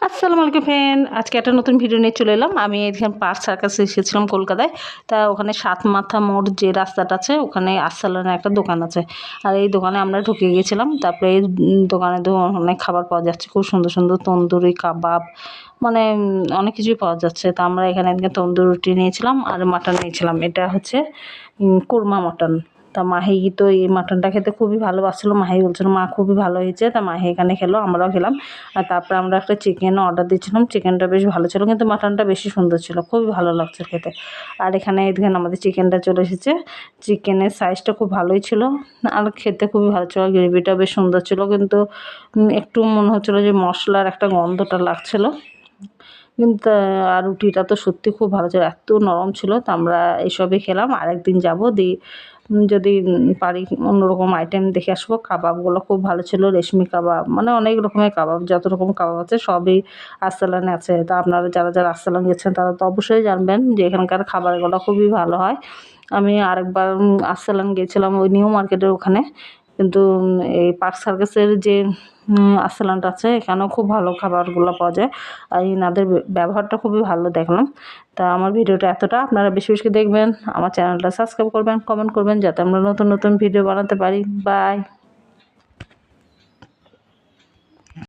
আসসালামু আলাইকুম ফ্রেন্ড, আজকে একটা নতুন ভিডিও নিয়ে চলে এলাম। আমি এখানে পার্ক সার্কাসে এসেছিলাম কলকাতায়। তা ওখানে সাত মাথা মোড় যে রাস্তাটা আছে ওখানে আরসালানের একটা দোকান আছে। আর এই দোকানে আমরা ঢুকে গিয়েছিলাম। তারপরে এই দোকানে তো অনেক খাবার পাওয়া যাচ্ছে, খুব সুন্দর সুন্দর তন্দুরি কাবাব, মানে অনেক কিছুই পাওয়া যাচ্ছে। তা আমরা এখানে একদিন তন্দুরি রুটি নিয়েছিলাম আর মাটন নিয়েছিলাম। এটা হচ্ছে কোরমা মটন। তা মাহি তো এই মাটনটা খেতে খুবই ভালোবাসছিলো। মাহি বলছিল মা খুবই ভালো হয়েছে। তা মাহি এখানে খেলো, আমরাও খেলাম। আর তারপরে আমরা একটা চিকেনও অর্ডার দিয়েছিলাম। চিকেনটা বেশ ভালো ছিল, কিন্তু মাটনটা বেশি সুন্দর ছিল, খুবই ভালো লাগছে খেতে। আর এখানে আমাদের চিকেনটা চলে এসেছে। চিকেনের সাইজটা খুব ভালোই ছিল আর খেতে খুবই ভালো ছিল। গ্রেভিটা বেশ সুন্দর ছিল, কিন্তু একটু মনে হচ্ছিলো যে মশলার একটা গন্ধটা লাগছিলো। কিন্তু আর রুটিটা তো সত্যি খুব ভালো ছিল, এত নরম ছিল। তো আমরা এসবই খেলাম। আরেকদিন যাবো যদি পারি অন্যরকম আইটেম দেখে আসবো। কাবাবগুলো খুব ভালো ছিল, রেশমি কাবাব, মানে অনেক রকমের কাবাব, যত রকম কাবাব আছে সবই আরসালানে আছে। তা আপনারা যারা যারা আরসালান গেছেন তারা তো অবশ্যই জানবেন যে এখানকার খাবারগুলো খুবই ভালো হয়। আমি আরেকবার আরসালান গিয়েছিলাম ওই নিউ মার্কেটের ওখানে, কিন্তু এই পার্ক সার্কাসের যে আরসালানটা আছে এখানেও খুব ভালো খাবারগুলো পাওয়া যায়। আর এনাদের ব্যবহারটা খুবই ভালো দেখলাম। তা আমার ভিডিওটা এতটা, আপনারা বেশি বেশি দেখবেন, আমার চ্যানেলটা সাবস্ক্রাইব করবেন, কমেন্ট করবেন, যাতে আমরা নতুন নতুন ভিডিও বানাতে পারি। বাই।